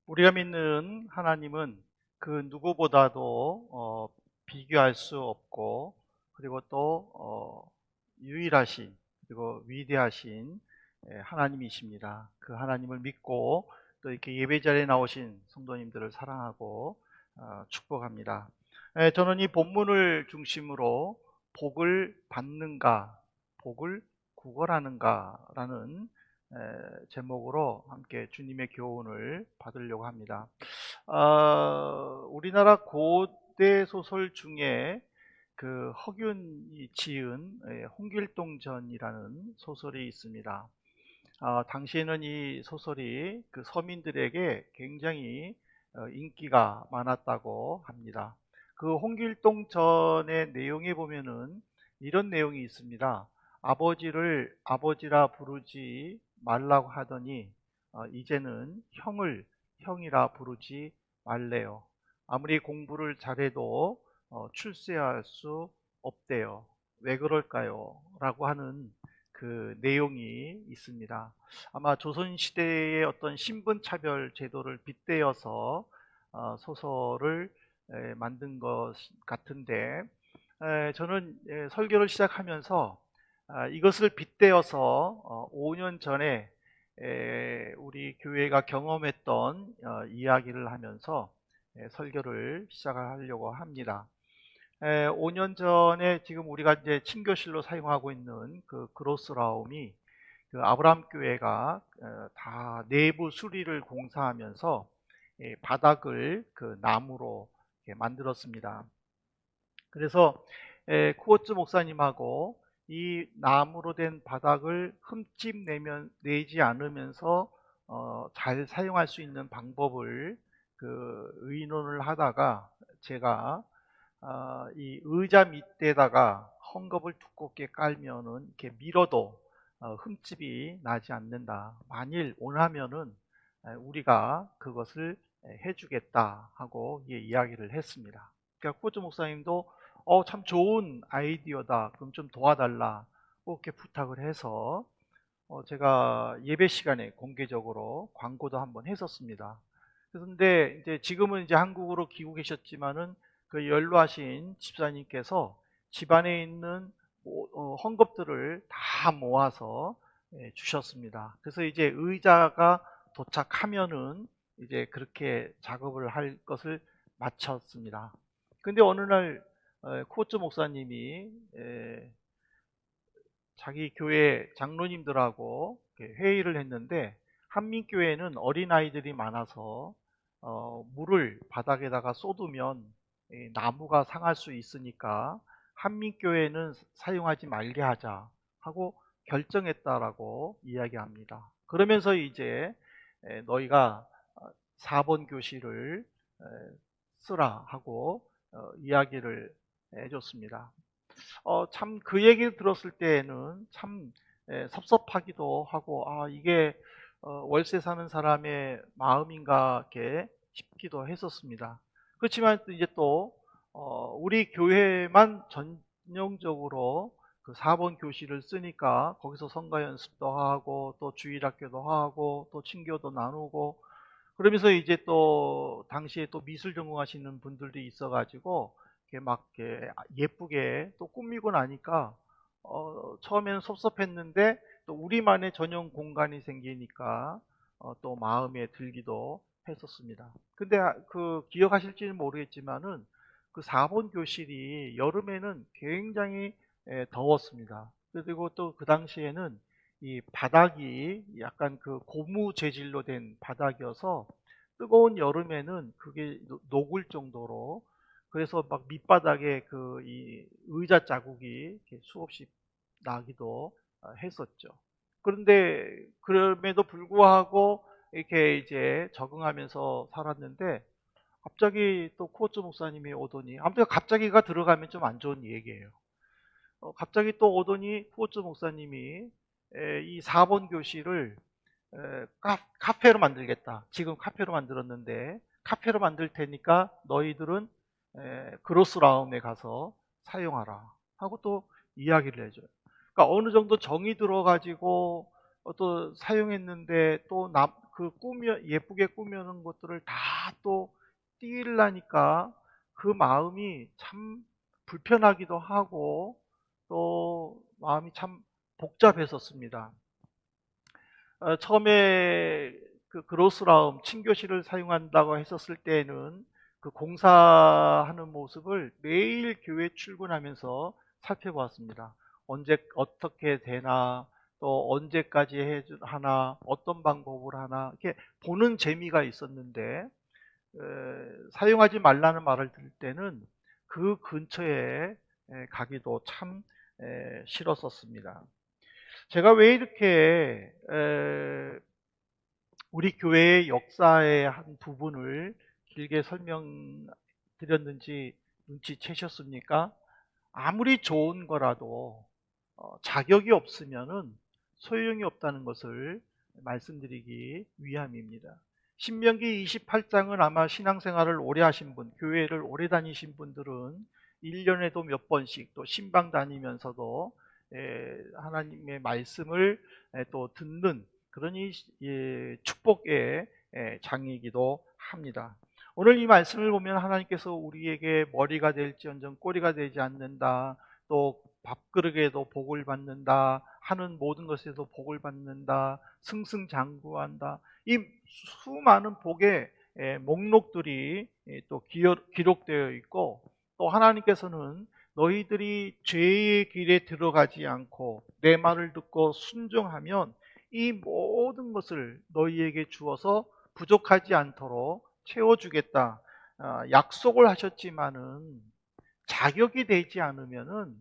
우리가 믿는 하나님은 그 누구보다도 비교할 수 없고, 그리고 또 유일하신, 그리고 위대하신 하나님이십니다. 그 하나님을 믿고 또 이렇게 예배 자리에 나오신 성도님들을 사랑하고 축복합니다. 저는 이 본문을 중심으로 복을 받는가, 복을 구걸하는가라는 제목으로 함께 주님의 교훈을 받으려고 합니다. 우리나라 고대 소설 중에 그 허균이 지은 홍길동전이라는 소설이 있습니다. 당시에는 이 소설이 그 서민들에게 굉장히 인기가 많았다고 합니다. 그 홍길동전의 내용에 보면은 이런 내용이 있습니다. 아버지를 아버지라 부르지 말라고 하더니 이제는 형을 형이라 부르지 말래요. 아무리 공부를 잘해도 출세할 수 없대요. 왜 그럴까요? 라고 하는 그 내용이 있습니다. 아마 조선시대의 어떤 신분차별 제도를 빗대어서 소설을 만든 것 같은데, 저는 설교를 시작하면서 이것을 빗대어서 5년 전에 우리 교회가 경험했던 이야기를 하면서 설교를 시작하려고 합니다. 5년 전에 지금 우리가 이제 친교실로 사용하고 있는 그 그로스라움이 그 아브라함 교회가 다 내부 수리를 공사하면서 바닥을 그 나무로 이렇게 만들었습니다. 그래서 쿠어츠 목사님하고 이 나무로 된 바닥을 흠집 내지 않으면서 잘 사용할 수 있는 방법을 그 의논을 하다가 제가 이 의자 밑에다가 헝겊을 두껍게 깔면은 이렇게 밀어도 흠집이 나지 않는다. 만일 원하면은 우리가 그것을 해주겠다 하고 이야기를 했습니다. 그러니까 코즈 목사님도 참 좋은 아이디어다. 그럼 좀 도와달라. 그렇게 부탁을 해서 제가 예배 시간에 공개적으로 광고도 한번 했었습니다. 그런데 이제 지금은 이제 한국으로 귀국하셨지만은 그 연로하신 집사님께서 집안에 있는 헝겊들을 다 모아서 주셨습니다. 그래서 이제 의자가 도착하면은 이제 그렇게 작업을 할 것을 마쳤습니다. 근데 어느 날 코츠 목사님이 자기 교회 장로님들하고 회의를 했는데, 한민교회는 어린아이들이 많아서 물을 바닥에다가 쏟으면 나무가 상할 수 있으니까 한민교회는 사용하지 말게 하자 하고 결정했다라고 이야기합니다. 그러면서 이제 너희가 4번 교실을 쓰라 하고 이야기를 해줬습니다. 참 그 얘기를 들었을 때에는 참 섭섭하기도 하고, 이게 월세 사는 사람의 마음인가 이렇게 싶기도 했었습니다. 그렇지만 이제 또 우리 교회만 전형적으로 그 4번 교실을 쓰니까 거기서 성가 연습도 하고 또 주일학교도 하고 또 친교도 나누고, 그러면서 이제 또 당시에 또 미술 전공하시는 분들도 있어가지고 이렇게 막 이렇게 예쁘게 또 꾸미고 나니까 처음에는 섭섭했는데 또 우리만의 전용 공간이 생기니까 또 마음에 들기도 했었습니다. 근데 그 기억하실지는 모르겠지만은 그 4번 교실이 여름에는 굉장히 더웠습니다. 그리고 또 그 당시에는 이 바닥이 약간 그 고무 재질로 된 바닥이어서 뜨거운 여름에는 그게 녹을 정도로, 그래서 막 밑바닥에 그 이 의자 자국이 이렇게 수없이 나기도 했었죠. 그런데 그럼에도 불구하고 이렇게 이제 적응하면서 살았는데, 갑자기 또 코츠 목사님이 오더니, 아무튼 갑자기가 들어가면 좀 안 좋은 얘기예요. 갑자기 또 오더니 코츠 목사님이 이 4번 교실을 카페로 만들겠다. 지금 카페로 만들었는데 카페로 만들 테니까 너희들은 그로스라움에 가서 사용하라 하고 또 이야기를 해줘요. 그러니까 어느 정도 정이 들어가지고 또 사용했는데 또 예쁘게 꾸며놓은 것들을 다 또 띄우려니까 그 마음이 참 불편하기도 하고 또 마음이 참 복잡했었습니다. 처음에 그 그로스라움 침교실을 사용한다고 했었을 때에는 그 공사하는 모습을 매일 교회 출근하면서 살펴보았습니다. 언제 어떻게 되나, 또 언제까지 하나, 어떤 방법을 하나, 이렇게 보는 재미가 있었는데, 사용하지 말라는 말을 들을 때는 그 근처에 가기도 참 싫었었습니다. 제가 왜 이렇게 우리 교회의 역사의 한 부분을 길게 설명드렸는지 눈치채셨습니까? 아무리 좋은 거라도 자격이 없으면은 소용이 없다는 것을 말씀드리기 위함입니다. 신명기 28장은 아마 신앙생활을 오래 하신 분, 교회를 오래 다니신 분들은 1년에도 몇 번씩 또 신방 다니면서도 하나님의 말씀을 또 듣는 그런 축복의 장이기도 합니다. 오늘 이 말씀을 보면 하나님께서 우리에게 머리가 될지언정 꼬리가 되지 않는다, 또 밥그릇에도 복을 받는다, 하는 모든 것에도 복을 받는다, 승승장구한다, 이 수많은 복의 목록들이 또 기록되어 있고, 또 하나님께서는 너희들이 죄의 길에 들어가지 않고 내 말을 듣고 순종하면 이 모든 것을 너희에게 주어서 부족하지 않도록 채워주겠다, 약속을 하셨지만은 자격이 되지 않으면은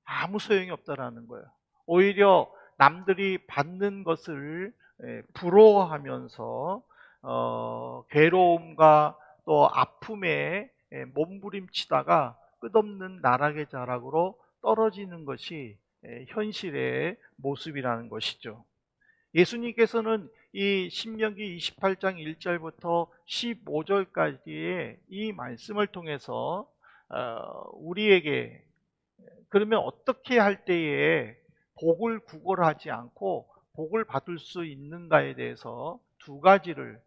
아무 소용이 없다라는 거예요. 오히려 남들이 받는 것을 부러워하면서 괴로움과 또 아픔에 몸부림치다가 끝없는 나락의 자락으로 떨어지는 것이 현실의 모습이라는 것이죠. 예수님께서는 이 신명기 28장 1절부터 15절까지의 이 말씀을 통해서 우리에게 그러면 어떻게 할 때에 복을 구걸하지 않고 복을 받을 수 있는가에 대해서 두 가지를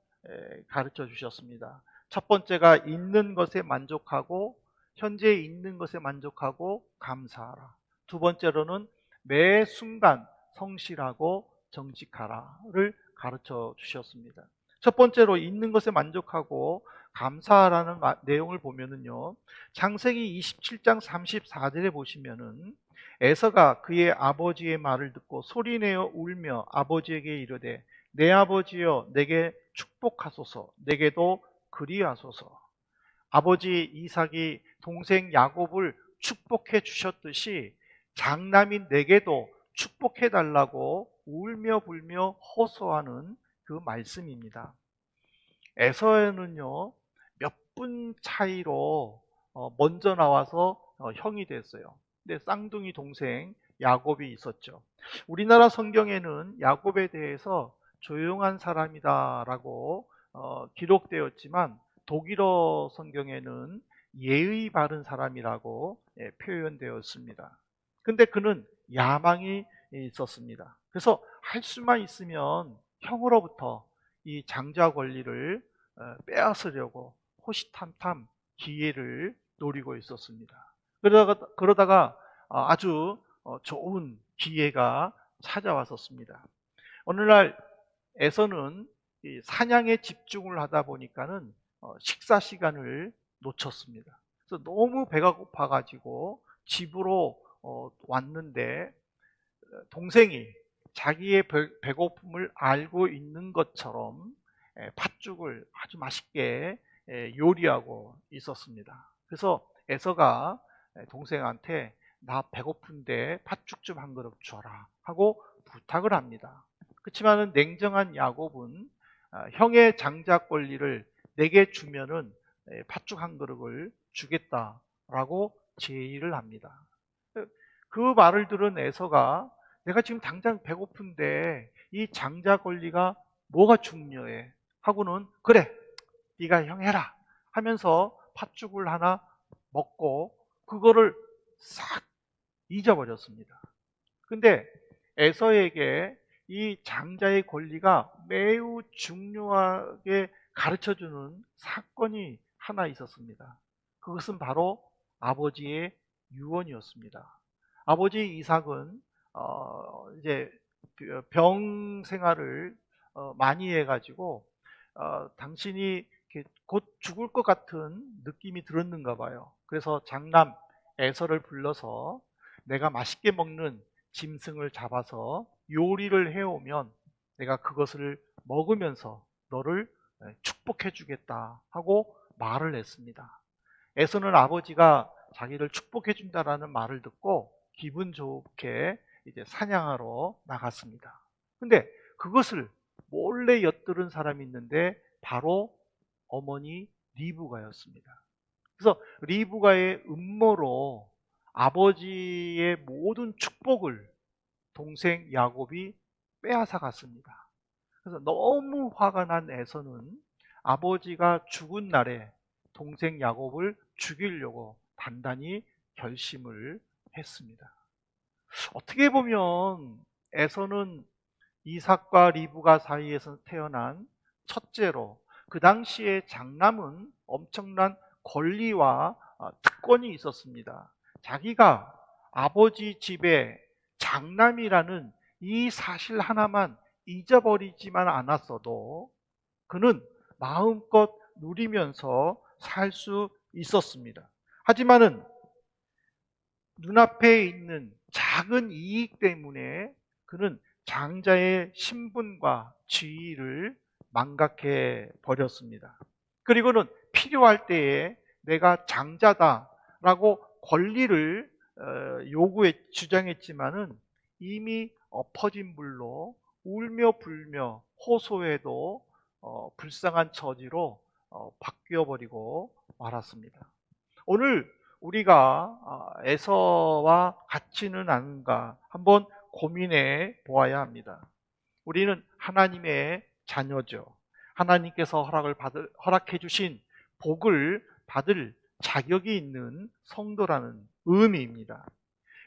가르쳐 주셨습니다. 첫 번째가 있는 것에 만족하고 현재 있는 것에 만족하고 감사하라. 두 번째로는 매 순간 성실하고 정직하라를 가르쳐 주셨습니다. 첫 번째로 있는 것에 만족하고 감사하라는 내용을 보면은요, 창세기 27장 34절에 보시면은 에서가 그의 아버지의 말을 듣고 소리내어 울며 아버지에게 이르되 내 아버지여 내게 축복하소서, 내게도 그리하소서. 아버지 이삭이 동생 야곱을 축복해 주셨듯이 장남인 내게도 축복해 달라고 울며 불며 호소하는 그 말씀입니다. 에서는요, 몇 분 차이로 먼저 나와서 형이 됐어요. 근데 쌍둥이 동생 야곱이 있었죠. 우리나라 성경에는 야곱에 대해서 조용한 사람이다라고 기록되었지만 독일어 성경에는 예의 바른 사람이라고 표현되었습니다. 근데 그는 야망이 있었습니다. 그래서 할 수만 있으면 형으로부터 이 장자 권리를 빼앗으려고 호시탐탐 기회를 노리고 있었습니다. 그러다가 아주 좋은 기회가 찾아왔었습니다. 어느 날 에서는 사냥에 집중을 하다 보니까는 식사 시간을 놓쳤습니다. 그래서 너무 배가 고파가지고 집으로 왔는데 동생이 자기의 배고픔을 알고 있는 것처럼 팥죽을 아주 맛있게 요리하고 있었습니다. 그래서 에서가 동생한테 나 배고픈데 팥죽 좀 한 그릇 줘라 하고 부탁을 합니다. 그렇지만 냉정한 야곱은 형의 장자 권리를 내게 주면은 팥죽 한 그릇을 주겠다라고 제의를 합니다. 그 말을 들은 에서가 내가 지금 당장 배고픈데 이 장자 권리가 뭐가 중요해 하고는 그래 네가 형 해라 하면서 팥죽을 하나 먹고 그거를 싹 잊어버렸습니다. 근데 에서에게 이 장자의 권리가 매우 중요하게 가르쳐주는 사건이 하나 있었습니다. 그것은 바로 아버지의 유언이었습니다. 아버지 이삭은 이제 병 생활을 많이 해가지고 당신이 곧 죽을 것 같은 느낌이 들었는가 봐요. 그래서 장남 에서를 불러서 내가 맛있게 먹는 짐승을 잡아서 요리를 해오면 내가 그것을 먹으면서 너를 축복해 주겠다 하고 말을 했습니다. 에서는 아버지가 자기를 축복해 준다라는 말을 듣고 기분 좋게 이제 사냥하러 나갔습니다. 근데 그것을 몰래 엿들은 사람이 있는데 바로 어머니 리브가였습니다. 그래서 리브가의 음모로 아버지의 모든 축복을 동생 야곱이 빼앗아 갔습니다. 그래서 너무 화가 난 에서는 아버지가 죽은 날에 동생 야곱을 죽이려고 단단히 결심을 했습니다. 어떻게 보면 에서는 이삭과 리브가 사이에서 태어난 첫째로 그 당시에 장남은 엄청난 권리와 특권이 있었습니다. 자기가 아버지 집의 장남이라는 이 사실 하나만 잊어버리지만 않았어도 그는 마음껏 누리면서 살 수 있었습니다. 하지만은 눈앞에 있는 작은 이익 때문에 그는 장자의 신분과 지위를 망각해 버렸습니다. 그리고는 필요할 때에 내가 장자다라고 권리를 주장했지만은 이미 엎어진 물로 울며 불며 호소해도 불쌍한 처지로 바뀌어 버리고 말았습니다. 오늘 우리가 에서와 같지는 않은가 한번 고민해 보아야 합니다. 우리는 하나님의 자녀죠. 하나님께서 허락해 주신 복을 받을 자격이 있는 성도라는 의미입니다.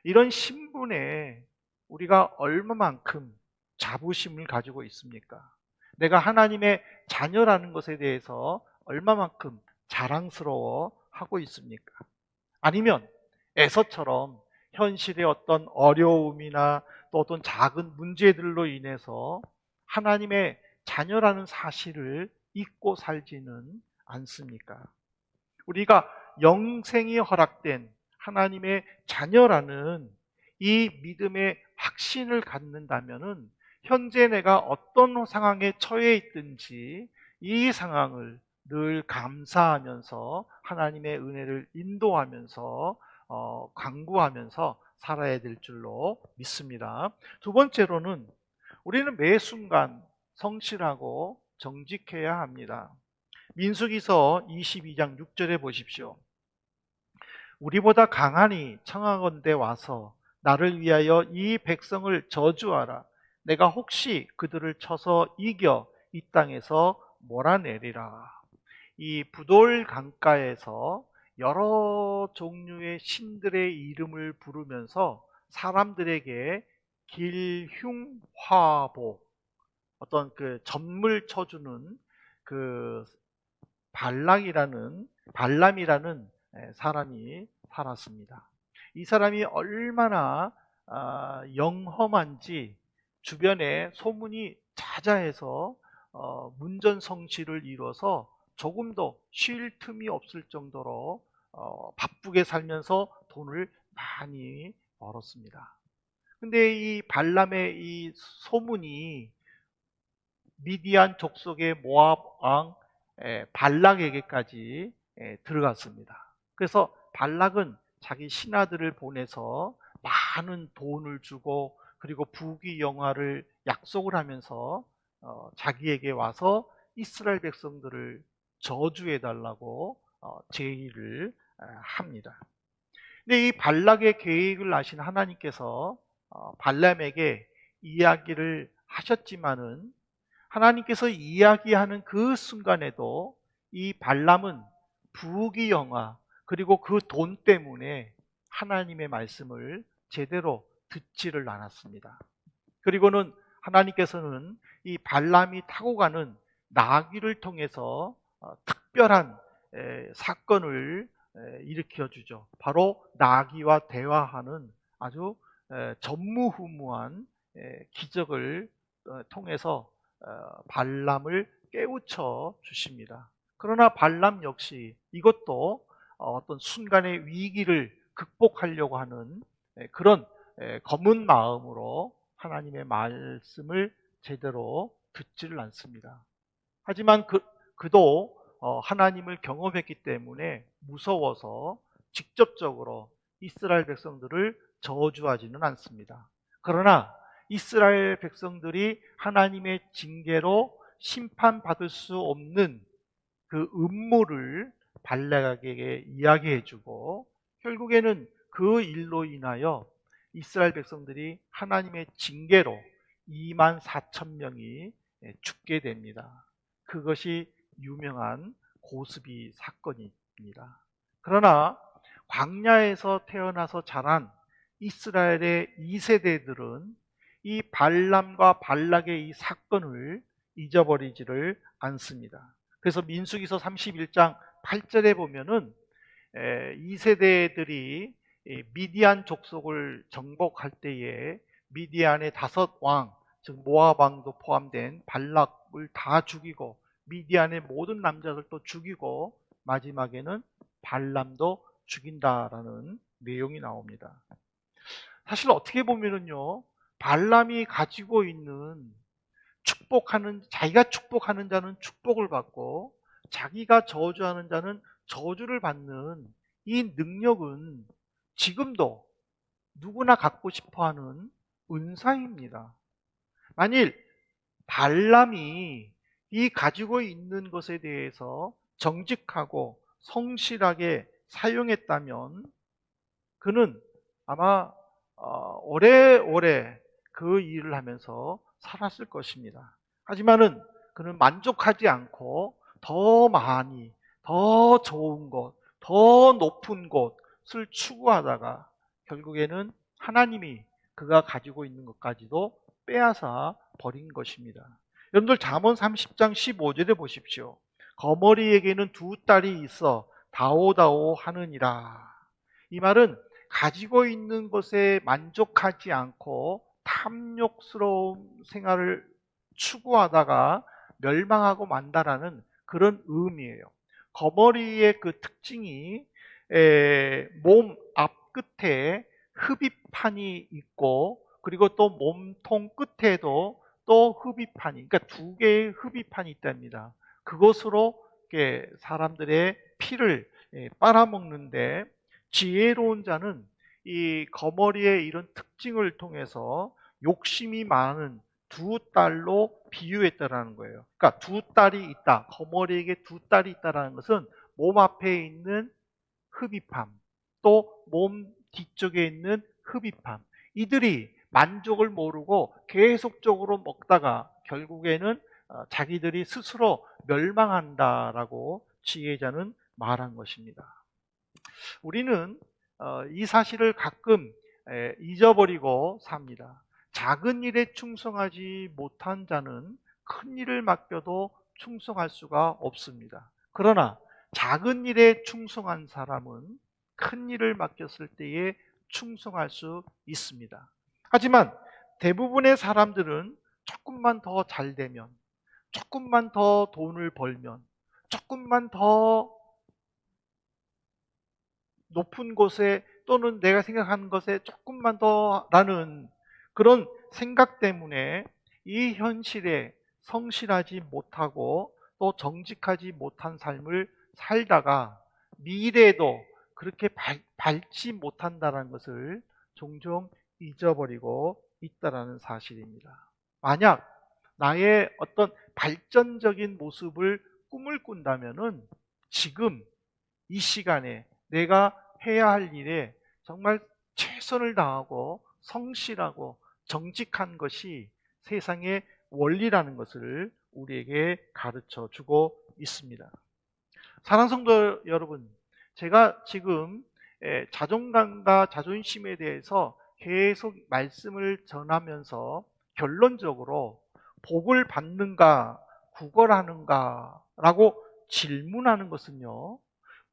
이런 신분에 우리가 얼마만큼 자부심을 가지고 있습니까? 내가 하나님의 자녀라는 것에 대해서 얼마만큼 자랑스러워 하고 있습니까? 아니면 에서처럼 현실의 어떤 어려움이나 또 어떤 작은 문제들로 인해서 하나님의 자녀라는 사실을 잊고 살지는 않습니까? 우리가 영생이 허락된 하나님의 자녀라는 이 믿음의 확신을 갖는다면은 현재 내가 어떤 상황에 처해 있든지 이 상황을 늘 감사하면서 하나님의 은혜를 인도하면서 간구하면서 살아야 될 줄로 믿습니다. 두 번째로는 우리는 매 순간 성실하고 정직해야 합니다. 민수기서 22장 6절에 보십시오. 우리보다 강하니 청하건대 와서 나를 위하여 이 백성을 저주하라. 내가 혹시 그들을 쳐서 이겨 이 땅에서 몰아내리라. 이 부돌 강가에서 여러 종류의 신들의 이름을 부르면서 사람들에게 길흉화보, 어떤 그 전물 쳐주는 그 발람이라는 사람이 살았습니다. 이 사람이 얼마나 영험한지 주변에 소문이 자자해서 문전성시를 이뤄서 조금도 쉴 틈이 없을 정도로 바쁘게 살면서 돈을 많이 벌었습니다. 근데 이 발람의 이 소문이 미디안 족속의 모압 왕 발락에게까지 들어갔습니다. 그래서 발락은 자기 신하들을 보내서 많은 돈을 주고 그리고 부귀영화를 약속을 하면서 자기에게 와서 이스라엘 백성들을 저주해 달라고 제의를 합니다. 근데 이 발락의 계획을 아신 하나님께서 발람에게 이야기를 하셨지만은 하나님께서 이야기하는 그 순간에도 이 발람은 부귀영화 그리고 그 돈 때문에 하나님의 말씀을 제대로 듣지를 않았습니다. 그리고는 하나님께서는 이 발람이 타고 가는 나귀를 통해서 특별한 사건을 일으켜 주죠. 바로 나귀와 대화하는 아주 전무후무한 기적을 통해서 발람을 깨우쳐 주십니다. 그러나 발람 역시 이것도 어떤 순간의 위기를 극복하려고 하는 그런 검은 마음으로 하나님의 말씀을 제대로 듣지를 않습니다. 하지만 그도 하나님을 경험했기 때문에 무서워서 직접적으로 이스라엘 백성들을 저주하지는 않습니다. 그러나 이스라엘 백성들이 하나님의 징계로 심판받을 수 없는 그 음모를 발락에게 이야기해주고 결국에는 그 일로 인하여 이스라엘 백성들이 하나님의 징계로 2만 4천 명이 죽게 됩니다. 그것이 유명한 고스비 사건입니다. 그러나 광야에서 태어나서 자란 이스라엘의 2세대들은 이 발람과 발락의 이 사건을 잊어버리지를 않습니다. 그래서 민수기서 31장 8절에 보면은 2세대들이 미디안 족속을 정복할 때에 미디안의 5왕, 즉 모압 왕도 포함된 발락을 다 죽이고 미디안의 모든 남자들도 죽이고 마지막에는 발람도 죽인다라는 내용이 나옵니다. 사실 어떻게 보면은요, 발람이 가지고 있는 자기가 축복하는 자는 축복을 받고 자기가 저주하는 자는 저주를 받는 이 능력은 지금도 누구나 갖고 싶어하는 은사입니다. 만일 발람이 이 가지고 있는 것에 대해서 정직하고 성실하게 사용했다면 그는 아마 오래오래 그 일을 하면서 살았을 것입니다. 하지만은 그는 만족하지 않고 더 많이, 더 좋은 곳, 더 높은 곳을 추구하다가 결국에는 하나님이 그가 가지고 있는 것까지도 빼앗아 버린 것입니다. 여러분들 잠언 30장 15절에 보십시오. 거머리에게는 2딸이 있어 다오다오 하느니라. 이 말은 가지고 있는 것에 만족하지 않고 탐욕스러운 생활을 추구하다가 멸망하고 만다라는 그런 의미예요. 거머리의 그 특징이 몸 앞끝에 흡입판이 있고 그리고 또 몸통 끝에도 또 흡입판이, 그러니까 2개의 흡입판이 있답니다. 그것으로 사람들의 피를 빨아먹는데 지혜로운 자는 이 거머리의 이런 특징을 통해서 욕심이 많은 2딸로 비유했다라는 거예요. 그러니까 2딸이 있다. 거머리에게 2딸이 있다라는 것은 몸 앞에 있는 흡입함, 또 몸 뒤쪽에 있는 흡입함. 이들이 만족을 모르고 계속적으로 먹다가 결국에는 자기들이 스스로 멸망한다라고 지혜자는 말한 것입니다. 우리는 이 사실을 가끔 잊어버리고 삽니다. 작은 일에 충성하지 못한 자는 큰 일을 맡겨도 충성할 수가 없습니다. 그러나 작은 일에 충성한 사람은 큰 일을 맡겼을 때에 충성할 수 있습니다. 하지만 대부분의 사람들은 조금만 더 잘 되면, 조금만 더 돈을 벌면, 조금만 더 높은 곳에 또는 내가 생각하는 것에 조금만 더 라는 그런 생각 때문에 이 현실에 성실하지 못하고 또 정직하지 못한 삶을 살다가 미래에도 그렇게 밝지 못한다는 것을 종종 잊어버리고 있다는 사실입니다. 만약 나의 어떤 발전적인 모습을 꿈을 꾼다면은 지금 이 시간에 내가 해야 할 일에 정말 최선을 다하고 성실하고 정직한 것이 세상의 원리라는 것을 우리에게 가르쳐 주고 있습니다. 사랑하는 성도 여러분, 제가 지금 자존감과 자존심에 대해서 계속 말씀을 전하면서 결론적으로 복을 받는가 구걸하는가 라고 질문하는 것은요,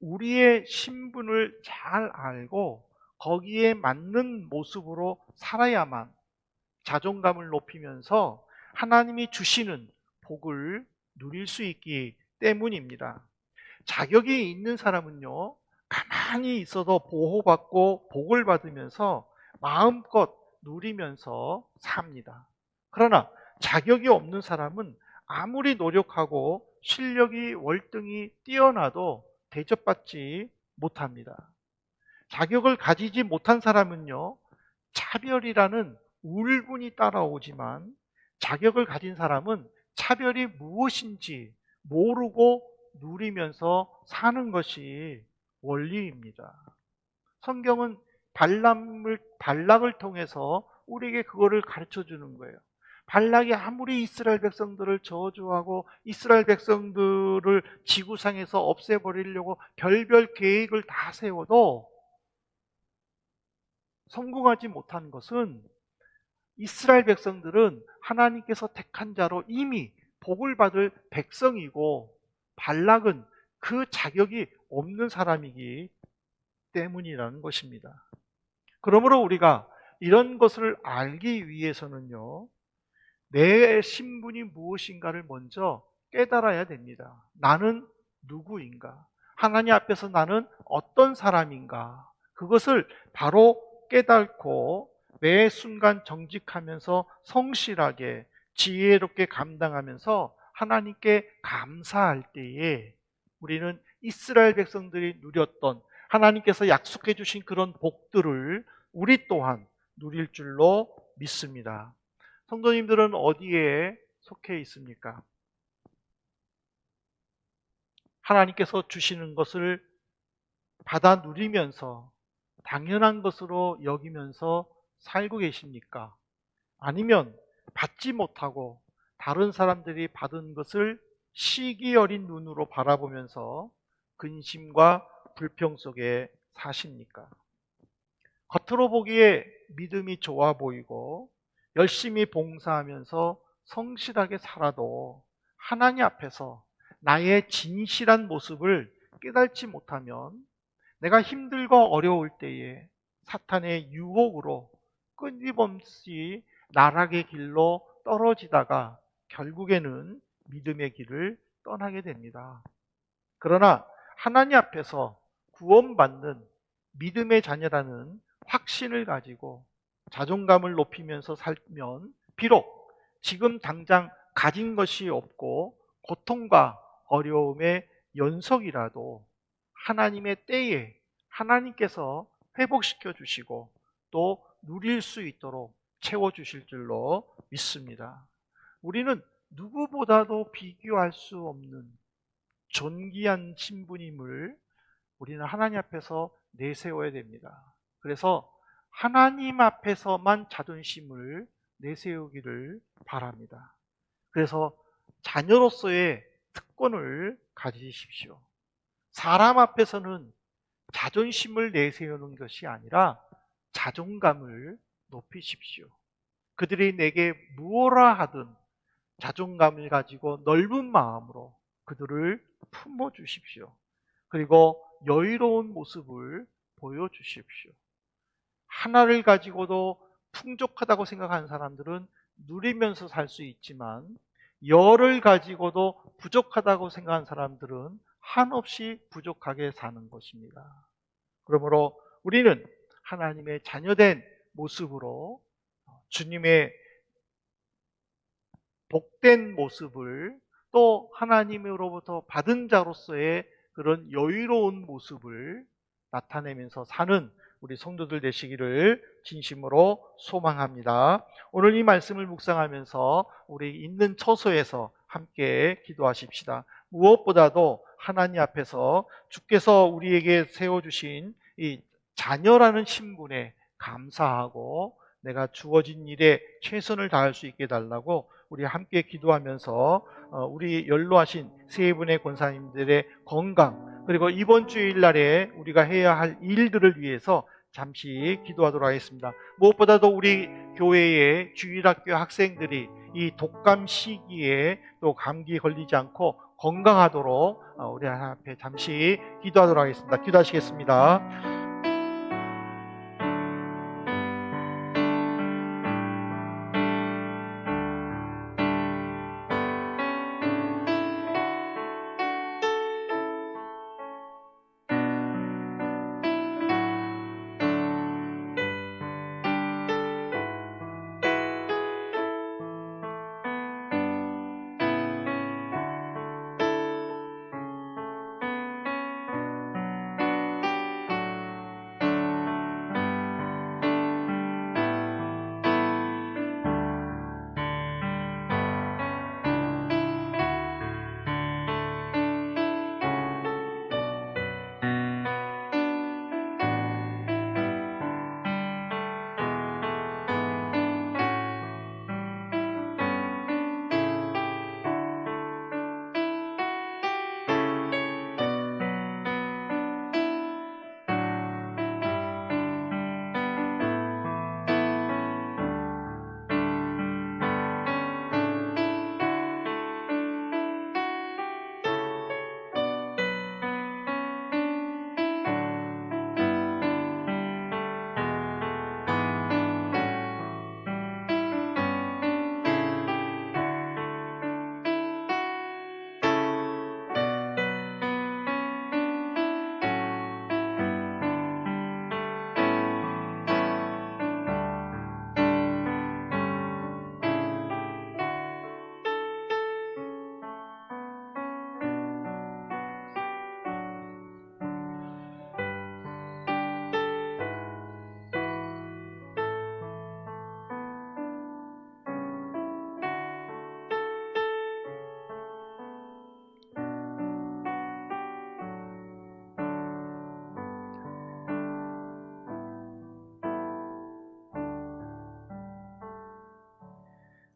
우리의 신분을 잘 알고 거기에 맞는 모습으로 살아야만 자존감을 높이면서 하나님이 주시는 복을 누릴 수 있기 때문입니다. 자격이 있는 사람은요, 가만히 있어도 보호받고 복을 받으면서 마음껏 누리면서 삽니다. 그러나 자격이 없는 사람은 아무리 노력하고 실력이 월등히 뛰어나도 대접받지 못합니다. 자격을 가지지 못한 사람은요, 차별이라는 울분이 따라오지만 자격을 가진 사람은 차별이 무엇인지 모르고 누리면서 사는 것이 원리입니다. 성경은 발락을 통해서 우리에게 그거를 가르쳐 주는 거예요. 발락이 아무리 이스라엘 백성들을 저주하고 이스라엘 백성들을 지구상에서 없애버리려고 별별 계획을 다 세워도 성공하지 못한 것은 이스라엘 백성들은 하나님께서 택한 자로 이미 복을 받을 백성이고 발락은 그 자격이 없는 사람이기 때문이라는 것입니다. 그러므로 우리가 이런 것을 알기 위해서는요, 내 신분이 무엇인가를 먼저 깨달아야 됩니다. 나는 누구인가? 하나님 앞에서 나는 어떤 사람인가? 그것을 바로 깨닫고 매 순간 정직하면서 성실하게 지혜롭게 감당하면서 하나님께 감사할 때에 우리는 이스라엘 백성들이 누렸던 하나님께서 약속해 주신 그런 복들을 우리 또한 누릴 줄로 믿습니다. 성도님들은 어디에 속해 있습니까? 하나님께서 주시는 것을 받아 누리면서 당연한 것으로 여기면서 살고 계십니까? 아니면 받지 못하고 다른 사람들이 받은 것을 시기 어린 눈으로 바라보면서 근심과 불평 속에 사십니까? 겉으로 보기에 믿음이 좋아 보이고 열심히 봉사하면서 성실하게 살아도 하나님 앞에서 나의 진실한 모습을 깨닫지 못하면 내가 힘들고 어려울 때에 사탄의 유혹으로 끊임없이 나락의 길로 떨어지다가 결국에는 믿음의 길을 떠나게 됩니다. 그러나 하나님 앞에서 구원받는 믿음의 자녀라는 확신을 가지고 자존감을 높이면서 살면 비록 지금 당장 가진 것이 없고 고통과 어려움의 연속이라도 하나님의 때에 하나님께서 회복시켜 주시고 또 누릴 수 있도록 채워주실 줄로 믿습니다. 우리는 누구보다도 비교할 수 없는 존귀한 신분임을 우리는 하나님 앞에서 내세워야 됩니다. 그래서 하나님 앞에서만 자존심을 내세우기를 바랍니다. 그래서 자녀로서의 특권을 가지십시오. 사람 앞에서는 자존심을 내세우는 것이 아니라 자존감을 높이십시오. 그들이 내게 무엇라 하든 자존감을 가지고 넓은 마음으로 그들을 품어주십시오. 그리고 여유로운 모습을 보여주십시오. 하나를 가지고도 풍족하다고 생각하는 사람들은 누리면서 살 수 있지만 열을 가지고도 부족하다고 생각하는 사람들은 한없이 부족하게 사는 것입니다. 그러므로 우리는 하나님의 자녀된 모습으로 주님의 복된 모습을 또 하나님으로부터 받은 자로서의 그런 여유로운 모습을 나타내면서 사는 우리 성도들 되시기를 진심으로 소망합니다. 오늘 이 말씀을 묵상하면서 우리 있는 처소에서 함께 기도하십시다. 무엇보다도 하나님 앞에서 주께서 우리에게 세워주신 이 자녀라는 신분에 감사하고 내가 주어진 일에 최선을 다할 수 있게 해달라고 우리 함께 기도하면서 우리 연로하신 세 분의 권사님들의 건강, 그리고 이번 주일날에 우리가 해야 할 일들을 위해서 잠시 기도하도록 하겠습니다. 무엇보다도 우리 교회의 주일학교 학생들이 이 독감 시기에 또 감기 걸리지 않고 건강하도록 우리 하나님 앞에 잠시 기도하도록 하겠습니다. 기도하시겠습니다.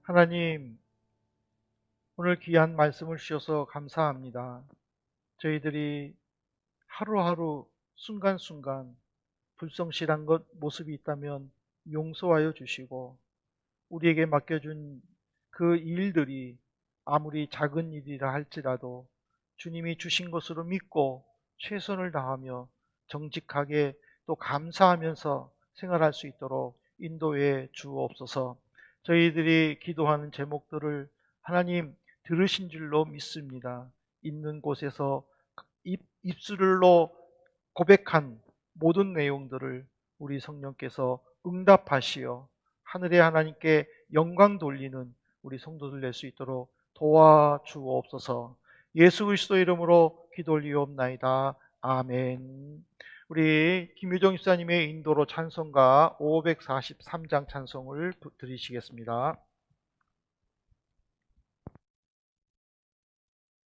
하나님, 오늘 귀한 말씀을 주셔서 감사합니다. 저희들이 하루하루 순간순간 불성실한 것 모습이 있다면 용서하여 주시고, 우리에게 맡겨준 그 일들이 아무리 작은 일이라 할지라도 주님이 주신 것으로 믿고 최선을 다하며 정직하게 또 감사하면서 생활할 수 있도록 인도해 주옵소서. 저희들이 기도하는 제목들을 하나님 들으신 줄로 믿습니다. 있는 곳에서 입술로 고백한 모든 내용들을 우리 성령께서 응답하시어 하늘의 하나님께 영광 돌리는 우리 성도들 될 수 있도록 도와주옵소서. 예수 그리스도 이름으로 기도 올리옵나이다. 아멘. 우리 김유정 집사님의 인도로 찬송가 543장 찬송을 드리시겠습니다.